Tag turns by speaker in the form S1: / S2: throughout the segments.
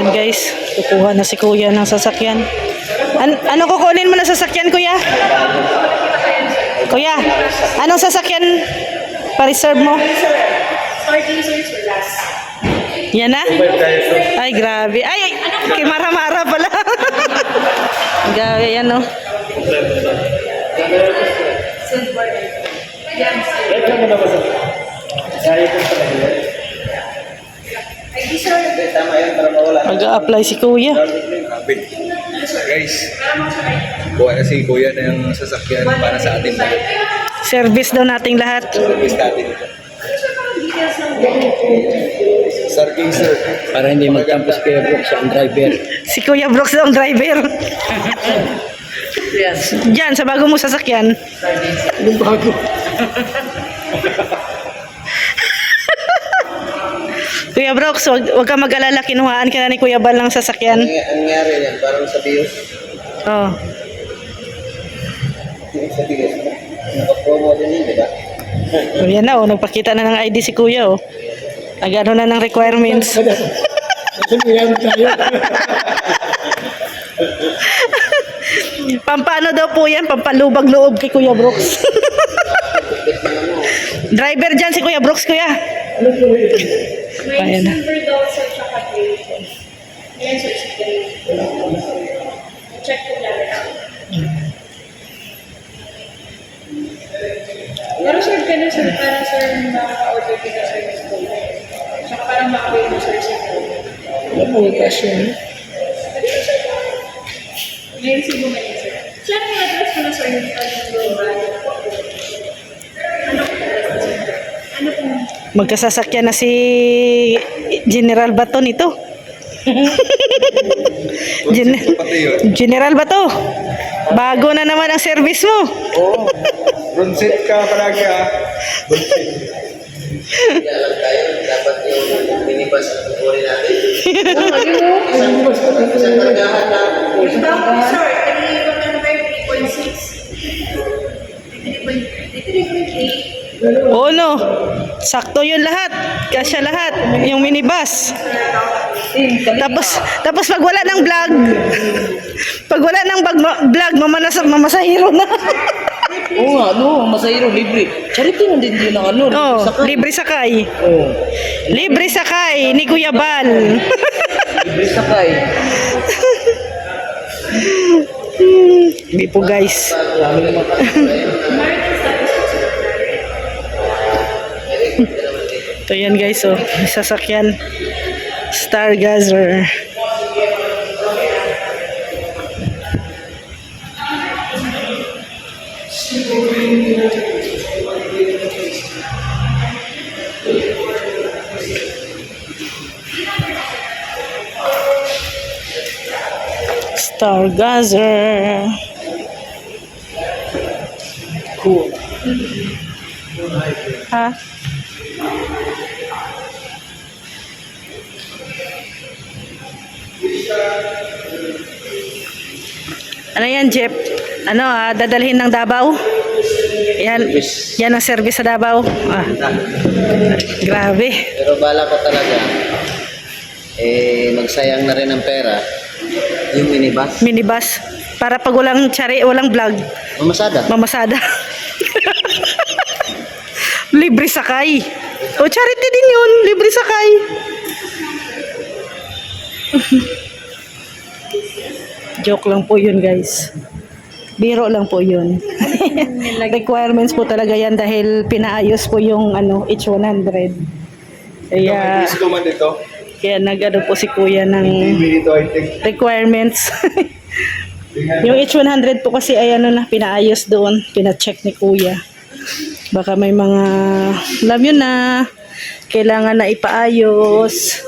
S1: Ayan guys, kukuha na si kuya ng sasakyan. Ano kukunin mo na sasakyan, kuya? Kuya, anong sasakyan pa-reserve mo? Yan na? Ay, grabe. Ay, kay Mara-Mara pala. Grabe, yan o. Mag-a-apply si kuya.
S2: Guys, buha na si kuya ng sasakyan para sa atin lahat.
S1: Service daw nating lahat.
S2: Service natin. Sir King, sir.
S3: Para hindi magtampos kay Brooks ang driver.
S1: Si Kuya Brooks daw ang driver. Diyan, sa bago mo sasakyan.
S3: Yung bago.
S1: Kuya Brooks, wag ka mag-alala, kinuhaan ka na ni Kuya Bal ng sasakyan.
S2: Ang nangyari yan, parang sa BIOS.
S1: Oh.
S2: Sa BIOS. Nakapromo din yun, di ba?
S1: Oh, yan na, oh, nagpakita na ng ID si Kuya, oh. Nag-ano na ng requirements. Pampano daw po yan, pampalubag-loob kay Kuya Brooks. Driver dyan si Kuya Brooks, Kuya. Ayan na.
S4: Check ko lang. Pero sir, ganun sir, para sir maka-order kita sir ng school. Tsaka parang maka-wait mo sir sa school.
S3: Wala mo yung cash yun.
S4: Ngayon si bumalik sir. Sir, may address mo na sir yung global. Ano po?
S1: Magkasasakyan na si General Bato nito. General Bato, bago na naman ang service mo.
S2: Oo. Bronzet ka palagi ah.
S5: Kaya lang tayo, dapat yung minibus ang kukunin natin. Isang kargahan na.
S4: Yung bago sir, kanina yung number 3.6. 3.8.
S1: Oo no, sakto yun lahat. Kasya lahat, yung minibus. Tapos pag wala ng vlog, mamasahiro na.
S3: Oo nga, no, masahiro, libre. Charity na din yun ang ano.
S1: Oh,
S3: sakay.
S1: libre sakay.
S3: Oo.
S1: Libre sakay ni Kuya Bal.
S3: Libre sakay.
S1: Hindi po guys.
S3: Dami naman.
S1: Ito yan guys, oh, may sasakyan. Stargazer. Stargazer.
S3: Cool.
S1: Ha? Ano yan, Jeff? Ano, dadalhin ng Davao? Yan ang service sa Davao. Ah, grabe.
S5: Pero bala ko talaga, magsayang na rin ng pera yung minibus.
S1: Minibus. Para pag walang walang vlog,
S5: Mamasada.
S1: mamasada. Libre sakay. O, charity din yun. Libre sakay. Joke lang po yun, guys. Biro lang po yun. Requirements po talaga yan dahil pinaayos po yung H100. Kaya,
S2: Gusto man dito.
S1: kaya nag-ano po si kuya ng
S2: Dito, I think.
S1: requirements. Yung H100 po kasi ay pinaayos doon. Pina-check ni kuya. Baka may mga, alam yun na, kailangan na ipaayos.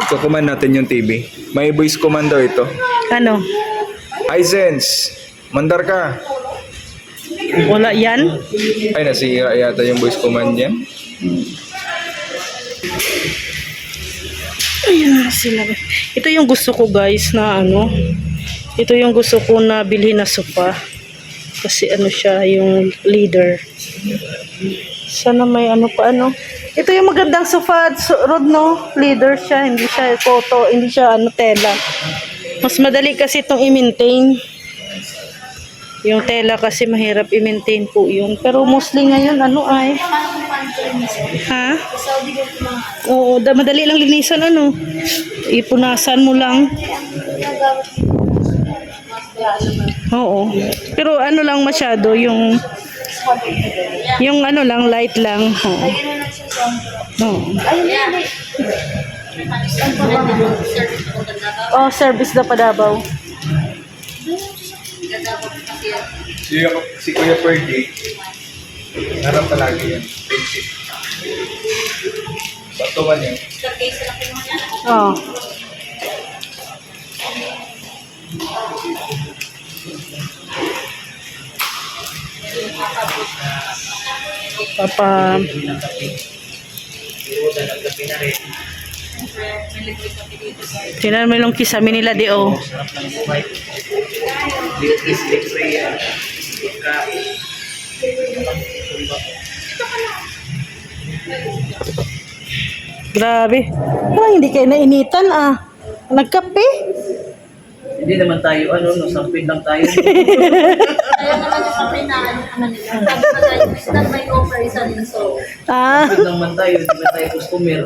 S2: Kukuman natin yung TV. May voice command daw ito.
S1: Ano?
S2: Hisense, mandar ka.
S1: Wala yan?
S2: Ay, nasira yata yung voice command yan.
S1: Ayan sila. Ito yung gusto ko guys na ito yung gusto ko na bilhin na sofa. Kasi siya yung leader. Sana may ano pa ano. Ito yung magandang sofa rod, no? Leather siya, hindi siya koto, hindi siya ano tela. Mas madali kasi itong i-maintain. Yung tela kasi mahirap i-maintain po yun. Pero mostly ngayon ano ay? Ha? Oo, madali lang linisan ano. Ipunasan mo lang. Oo. Pero ano lang masyado yung ano lang light lang. Oo. Oo. Oh, service na Padabaw.
S2: Si Kuya per day, harap palagi yan. Basic. Batuman yan.
S1: Oh. Papa. Tinan mo yung kisame nila di oh. Grabe. Parang hindi kayo nainitan ah. Nagkape?
S3: Hindi naman tayo, ano, no, sampid lang tayo.
S4: Kaya naman yung kapay na ano naman nila. Sabi na tayo, stand by offer isa din so.
S1: Ah,
S3: Sampid lang man tayo, hindi na tayo customer.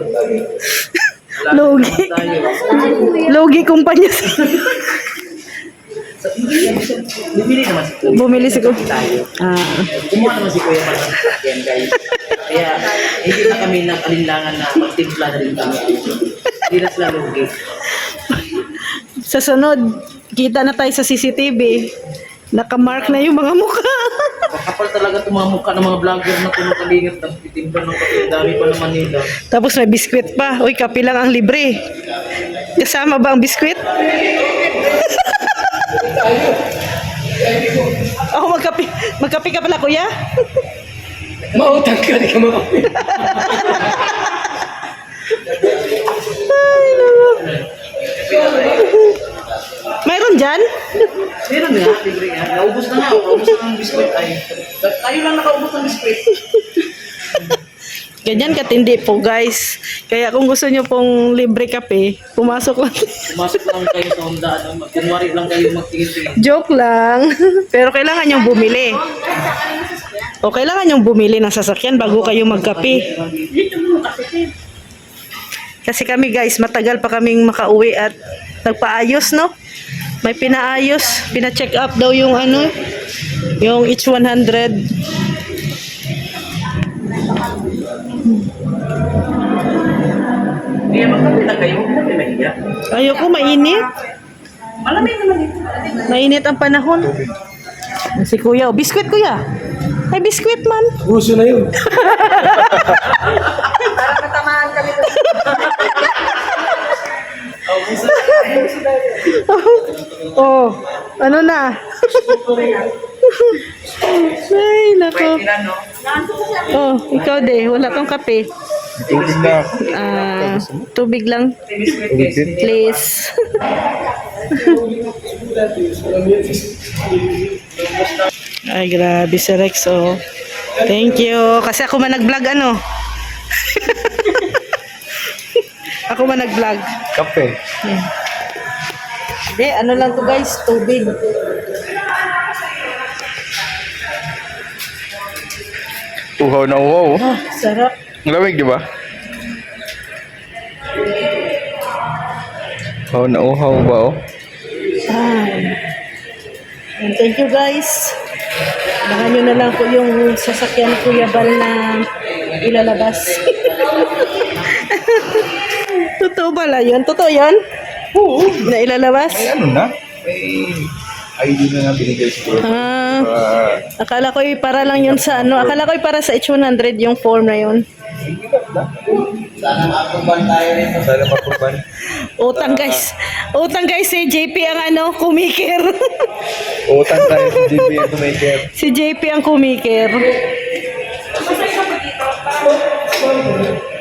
S3: Wala
S1: Lugi.
S3: naman tayo.
S1: logi kumpanya.
S3: Bumili naman si Kuya.
S1: Bumili si Kuya.
S3: Tayo.
S1: Ah.
S3: Kumuha naman si Kuya para sa sasakyan, guys. Kaya hindi na kami nakalinlangan na magtimpla na rin kami. Hindi na sila lugi.
S1: Sa sunod, kita na tayo sa CCTV. Nakamark na yung mga mukha.
S3: Kapal talaga itong mga mukha ng mga vlogger na tunong kalingap. Nagtitimpla ng kape. Dami pa naman nila.
S1: Tapos may biskwit pa. Uy, kape lang ang libre. Kasama ba ang biskwit? Oh, magkape. Magkape ka pala, kuya?
S3: Mautang ka, di ka makape.
S1: Ay, naku. Mayroon dyan?
S3: Meron nga, libre nga. Naubos na nga. Naubos na ng biskwit. Ay, tayo lang nakaubos ng biskwit.
S1: Ganyan katindi po, guys. Kaya kung gusto nyo pong libre kape, pumasok lang.
S3: Pumasok lang kayo sa Honda. Ano, kunwari lang kayo magtingin-tingin.
S1: Joke lang. Pero kailangan yung bumili. O kailangan yung bumili ng sasakyan bago kayo magkape. Kasi kami guys, matagal pa kaming makauwi at nagpaayos, no? May pinaayos, pina-check up daw yung ano, yung H100.
S3: Kaya magkape na kayo. Huwag na kayo mahiya.
S1: Ayoko, mainit.
S3: Malamig naman dito.
S1: Mainit ang panahon. Si kuya, oh, biskwit kuya. Ay, biskwit man.
S2: Gusto na yun.
S1: Oh, ano na? Ay, nako.
S3: Ilan, no?
S1: Oh, ikaw de, wala kang kape.
S2: Tubig na.
S1: Ah, tubig lang,
S3: Biskwit, guys.
S1: please. Ay, grabe si Rex, oh. Thank you. Kasi ako man nag-vlog, ano? Ako man nag-vlog.
S2: Kape.
S1: Hindi, ano lang to guys, tubig.
S2: Uhaw na uhaw.
S1: Ah, sarap.
S2: Ang lamig, di ba? Uhaw na uhaw ba, oh?
S1: And thank you guys. Baka nyo na lang po yung sasakyan ni Kuya Bal na ilalabas. Totoo ba la yun? Totoo yun? Oo. Na ilalabas?
S2: Ay, ano na? May ID na nga binigay siguro.
S1: Akala ko para lang yun sa ano. Akala ko para sa H100 yung form na yun.
S5: Sana makakuban tayo rito.
S2: Sana makupan.
S1: Utang guys. Utang guys si JP ang ano, kumikir.
S2: Utang tayo sa GPM to make it.
S1: Si JP ang kumikir.
S4: Masaya ka ba dito? Parang